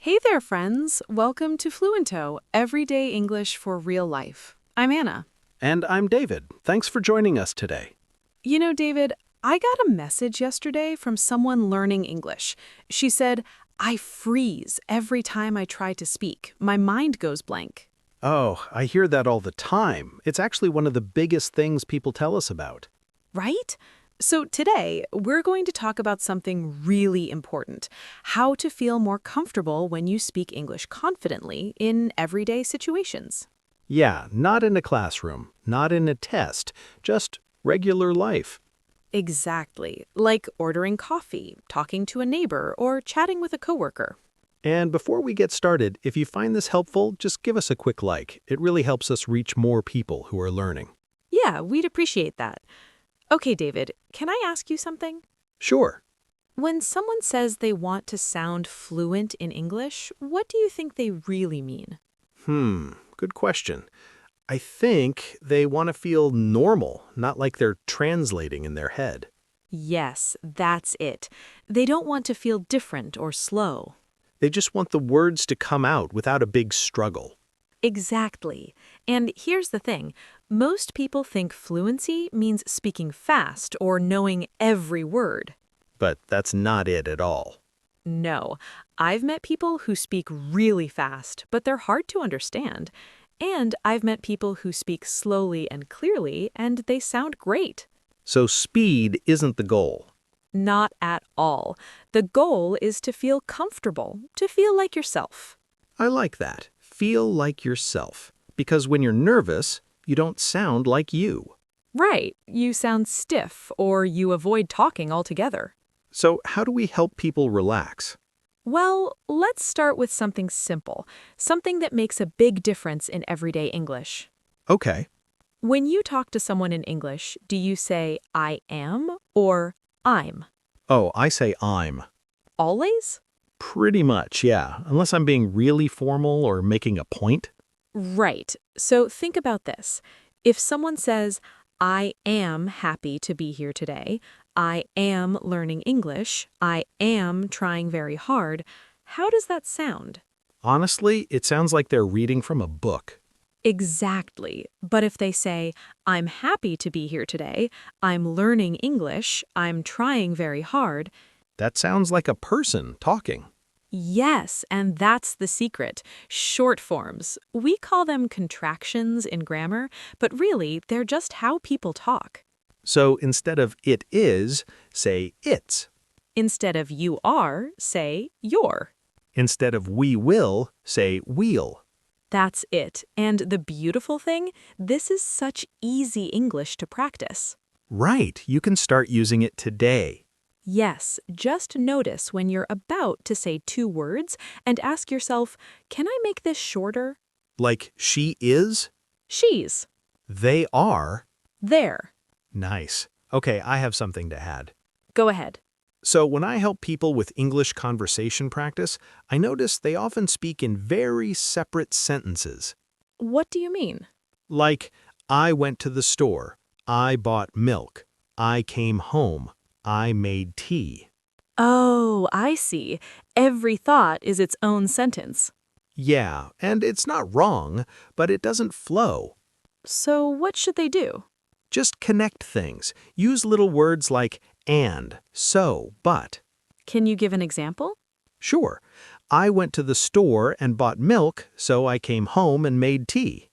Hey there, friends! Welcome to Fluento, Everyday English for Real Life. I'm Anna. And I'm David. Thanks for joining us today. You know, David, I got a message yesterday from someone learning English. She said, I freeze every time I try to speak. My mind goes blank. Oh, I hear that all the time. It's actually one of the biggest things people tell us about. Right? So today, we're going to talk about something really important, how to feel more comfortable when you speak English confidently in everyday situations. Yeah, not in a classroom, not in a test, just regular life. Exactly, like ordering coffee, talking to a neighbor, or chatting with a coworker. And before we get started, if you find this helpful, just give us a quick like. It really helps us reach more people who are learning. Yeah, we'd appreciate that. Okay, David, can I ask you something? Sure. When someone says they want to sound fluent in English, what do you think they really mean? Good question. I think they want to feel normal, not like they're translating in their head. Yes, that's it. They don't want to feel different or slow. They just want the words to come out without a big struggle. Exactly. And here's the thing. Most people think fluency means speaking fast or knowing every word. But that's not it at all. No, I've met people who speak really fast, but they're hard to understand. And I've met people who speak slowly and clearly, and they sound great. So speed isn't the goal. Not at all. The goal is to feel comfortable, to feel like yourself. I like that. Feel like yourself. Because when you're nervous, you don't sound like you. Right, you sound stiff, or you avoid talking altogether. So how do we help people relax? Well, let's start with something simple, something that makes a big difference in everyday English. Okay. When you talk to someone in English, do you say I am or I'm? Oh, I say I'm. Always? Pretty much, yeah. Unless I'm being really formal or making a point. Right. So think about this. If someone says, I am happy to be here today, I am learning English, I am trying very hard, how does that sound? Honestly, it sounds like they're reading from a book. Exactly. But if they say, I'm happy to be here today, I'm learning English, I'm trying very hard, That sounds like a person talking. yes, and that's the secret. Short forms. We call them contractions in grammar, but really, they're just how people talk. So instead of it is, say it's. Instead of you are, say you're. Instead of we will, say we'll. That's it. And the beautiful thing, this is such easy English to practice. Right, you can start using it today. Yes, just notice when you're about to say two words and ask yourself, can I make this shorter? Like she is, She's. they are. There. Nice. Okay, I have something to add. Go ahead. So when I help people with English conversation practice, I notice they often speak in very separate sentences. What do you mean? Like, I went to the store, I bought milk, I came home, I made tea. Oh, I see. Every thought is its own sentence. Yeah, and it's not wrong, but it doesn't flow. So what should they do? Just connect things. Use little words like and, so, but. Can you give an example? Sure, I went to the store and bought milk, so I came home and made tea.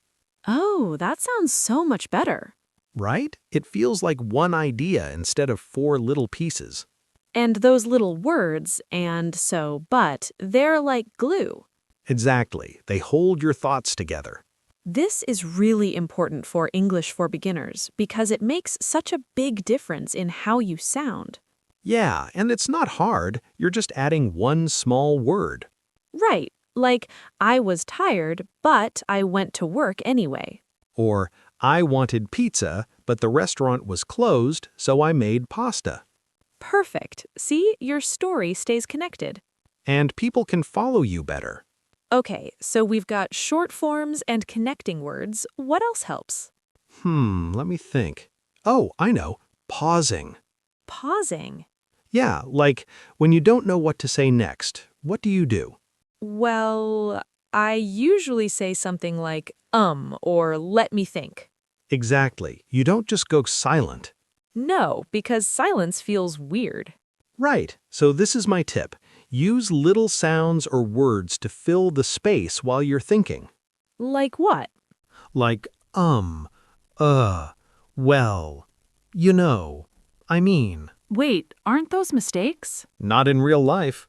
Oh, that sounds so much better. Right? It feels like one idea instead of four little pieces. And those little words, and so, but, they're like glue. Exactly. They hold your thoughts together. This is really important for English for beginners because it makes such a big difference in how you sound. Yeah, and it's not hard. You're just adding one small word. Right, like, I was tired, but I went to work anyway. Or, I wanted pizza, but the restaurant was closed, so I made pasta. Perfect. See, your story stays connected. And people can follow you better. Okay, so we've got short forms and connecting words. What else helps? Let me think. Oh, I know. Pausing. Pausing. Yeah, like when you don't know what to say next, what do you do? Well, I usually say something like, or let me think. Exactly. You don't just go silent. No, because silence feels weird. Right. So this is my tip. Use little sounds or words to fill the space while you're thinking. Like what? Like, uh, well, you know, I mean. Wait, aren't those mistakes? Not in real life.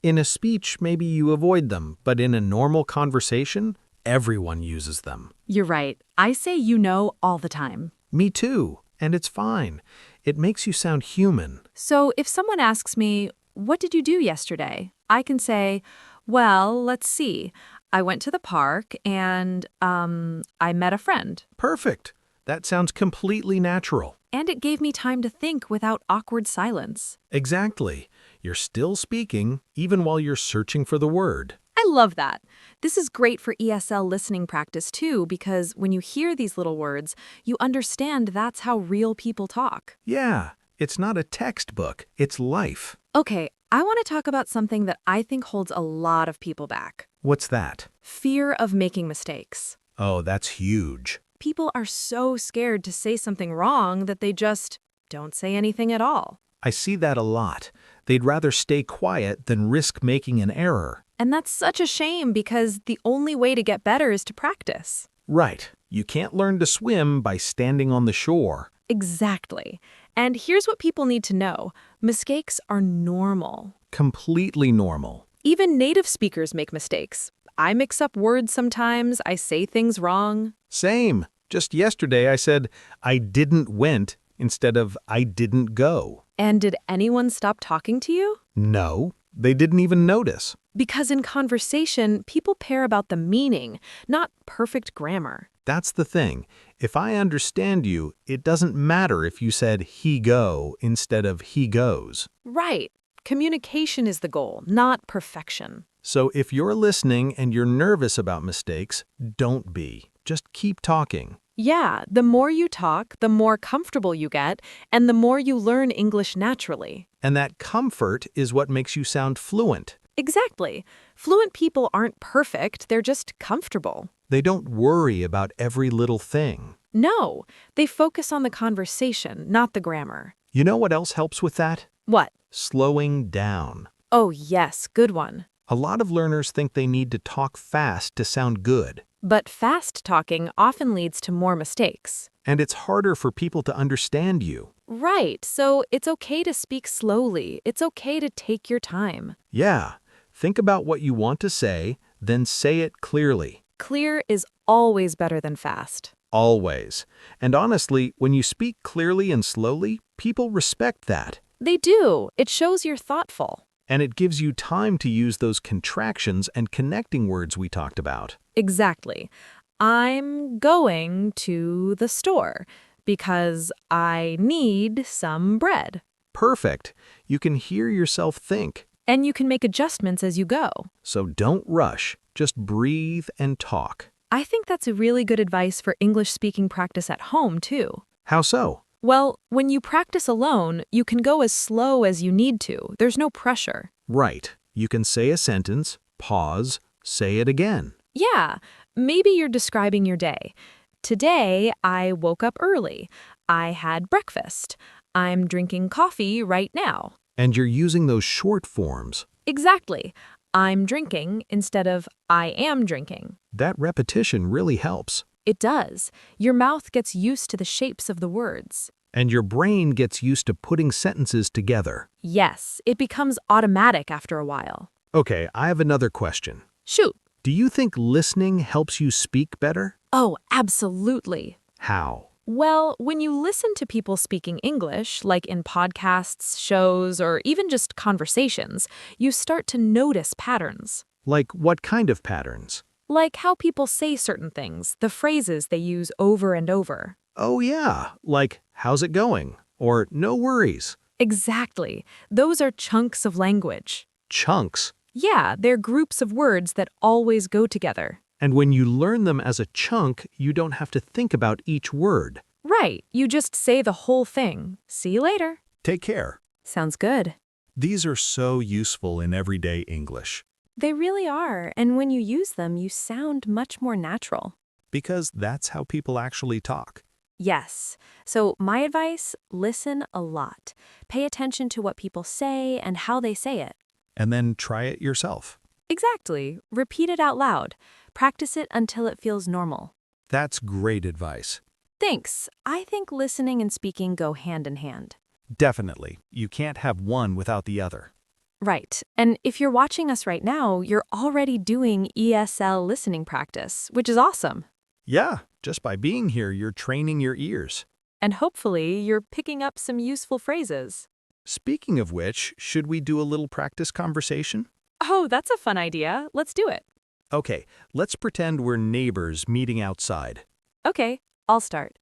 In a speech, maybe you avoid them, but in a normal conversation, everyone uses them. You're right. I say you know all the time. Me too, and it's fine. It makes you sound human. So if someone asks me, what did you do yesterday? I can say, well, let's see. I went to the park and, I met a friend. Perfect. That sounds completely natural. And it gave me time to think without awkward silence. Exactly. You're still speaking, even while you're searching for the word. I love that. This is great for ESL listening practice too, because when you hear these little words, you understand that's how real people talk. Yeah, it's not a textbook, it's life. Okay, I want to talk about something that I think holds a lot of people back. What's that? Fear of making mistakes. Oh, that's huge. People are so scared to say something wrong that they just don't say anything at all. I see that a lot. They'd rather stay quiet than risk making an error. And that's such a shame because the only way to get better is to practice. Right. You can't learn to swim by standing on the shore. Exactly. And here's what people need to know. Mistakes are normal. Completely normal. Even native speakers make mistakes. I mix up words sometimes, I say things wrong. Same. Just yesterday I said, I didn't went instead of I didn't go. And did anyone stop talking to you? No, they didn't even notice. Because in conversation, people care about the meaning, not perfect grammar. That's the thing. If I understand you, it doesn't matter if you said he go instead of he goes. Right. Communication is the goal, not perfection. So if you're listening and you're nervous about mistakes, don't be. Just keep talking. Yeah, the more you talk, the more comfortable you get, and the more you learn English naturally. And that comfort is what makes you sound fluent. Exactly. Fluent people aren't perfect, they're just comfortable. They don't worry about every little thing. No, they focus on the conversation, not the grammar. You know what else helps with that? What? Slowing down. Oh, yes, good one. A lot of learners think they need to talk fast to sound good. But fast talking often leads to more mistakes. And it's harder for people to understand you. Right, so it's okay to speak slowly. It's okay to take your time. Yeah, think about what you want to say, then say it clearly. Clear is always better than fast. Always. And honestly, when you speak clearly and slowly, people respect that. They do. It shows you're thoughtful. And it gives you time to use those contractions and connecting words we talked about. Exactly. I'm going to the store because I need some bread. Perfect. You can hear yourself think. And you can make adjustments as you go. So don't rush. Just breathe and talk. I think that's a really good advice for English speaking practice at home, too. How so? Well, when you practice alone, you can go as slow as you need to. There's no pressure. Right. You can say a sentence, pause, say it again. Yeah, maybe you're describing your day. Today, I woke up early. I had breakfast. I'm drinking coffee right now. And you're using those short forms. Exactly. I'm drinking instead of I am drinking. That repetition really helps. It does. Your mouth gets used to the shapes of the words. And your brain gets used to putting sentences together. Yes, it becomes automatic after a while. Okay, I have another question. Shoot. Do you think listening helps you speak better? Oh, absolutely. How? Well, when you listen to people speaking English, like in podcasts, shows, or even just conversations, you start to notice patterns. Like what kind of patterns? Like how people say certain things, the phrases they use over and over. Oh yeah, like how's it going? Or no worries. Exactly. Those are chunks of language. Chunks. Yeah, they're groups of words that always go together. And when you learn them as a chunk, you don't have to think about each word. Right, you just say the whole thing. See you later. Take care. Sounds good. These are so useful in everyday English. They really are, and when you use them, you sound much more natural. Because that's how people actually talk. Yes. So my advice, listen a lot. Pay attention to what people say and how they say it. And then try it yourself. Exactly. Repeat it out loud. Practice it until it feels normal. That's great advice. Thanks. I think listening and speaking go hand in hand. Definitely. You can't have one without the other. Right. And if you're watching us right now, you're already doing ESL listening practice, which is awesome. Yeah, just by being here, you're training your ears. And hopefully, you're picking up some useful phrases. Speaking of which, should we do a little practice conversation? Oh, that's a fun idea. Let's do it. Okay, let's pretend we're neighbors meeting outside. Okay, I'll start.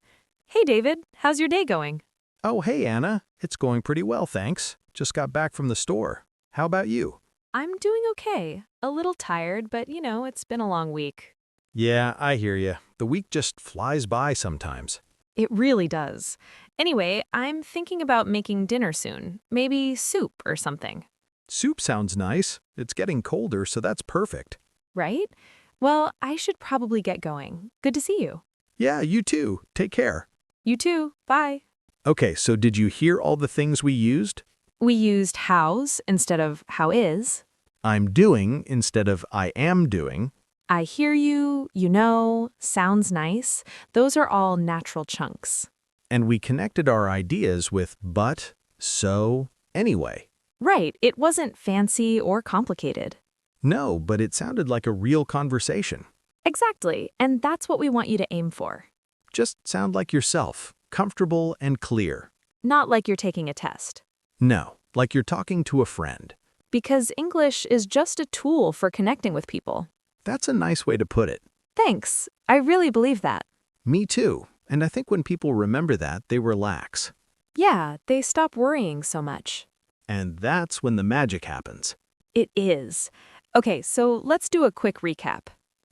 Hey, David, how's your day going? Oh, hey, Anna. It's going pretty well, thanks. Just got back from the store. How about you? I'm doing okay. A little tired, but it's been a long week. Yeah, I hear you. The week just flies by sometimes. It really does. Anyway, I'm thinking about making dinner soon. Maybe soup or something. Soup sounds nice. It's getting colder, so that's perfect. Right? Well, I should probably get going. Good to see you. Yeah, you too. Take care. You too. Bye. Okay, so did you hear all the things we used? We used hows instead of how is. I'm doing instead of I am doing. I hear you, sounds nice. Those are all natural chunks. And we connected our ideas with but, so, anyway. Right, it wasn't fancy or complicated. No, but it sounded like a real conversation. Exactly, and that's what we want you to aim for. Just sound like yourself, comfortable and clear. Not like you're taking a test. No, like you're talking to a friend. Because English is just a tool for connecting with people. That's a nice way to put it. Thanks, I really believe that. Me too, and I think when people remember that, they relax. Yeah, they stop worrying so much. And that's when the magic happens. It is. Okay, so let's do a quick recap.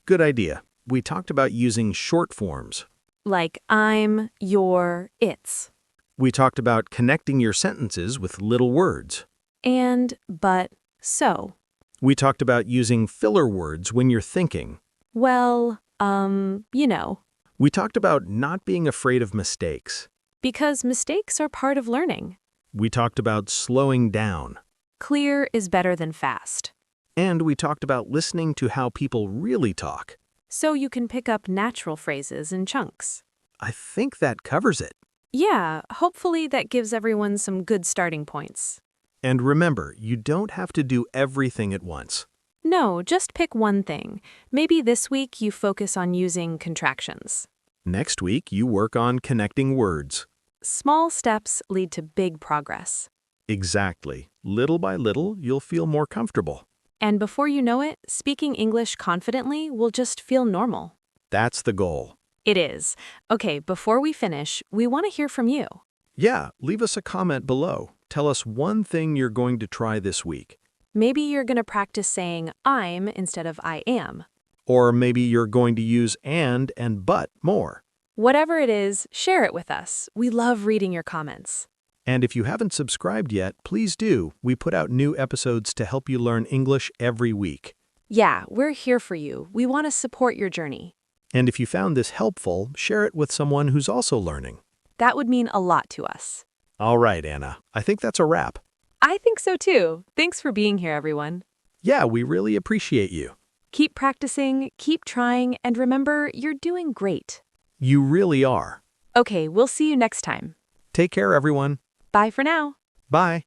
Good idea. We talked about using short forms. Like I'm, your, it's. We talked about connecting your sentences with little words. And, but, so. We talked about using filler words when you're thinking. Well, We talked about not being afraid of mistakes. because mistakes are part of learning. We talked about slowing down. Clear is better than fast. And we talked about listening to how people really talk. So you can pick up natural phrases in chunks. I think that covers it. Yeah, hopefully that gives everyone some good starting points. And remember, you don't have to do everything at once. No, just pick one thing. Maybe this week you focus on using contractions. Next week, you work on connecting words. Small steps lead to big progress. Exactly. Little by little, you'll feel more comfortable. And before you know it, speaking English confidently will just feel normal. That's the goal. It is. Okay, before we finish, we want to hear from you. Yeah, leave us a comment below. Tell us one thing you're going to try this week. Maybe you're going to practice saying I'm instead of I am. Or maybe you're going to use and but more. Whatever it is, share it with us. We love reading your comments. And if you haven't subscribed yet, please do. We put out new episodes to help you learn English every week. Yeah, we're here for you. We want to support your journey. And if you found this helpful, share it with someone who's also learning. That would mean a lot to us. All right, Anna. I think that's a wrap. I think so too. Thanks for being here, everyone. Yeah, we really appreciate you. Keep practicing, keep trying, and remember, you're doing great. You really are. Okay, we'll see you next time. Take care, everyone. Bye for now. Bye.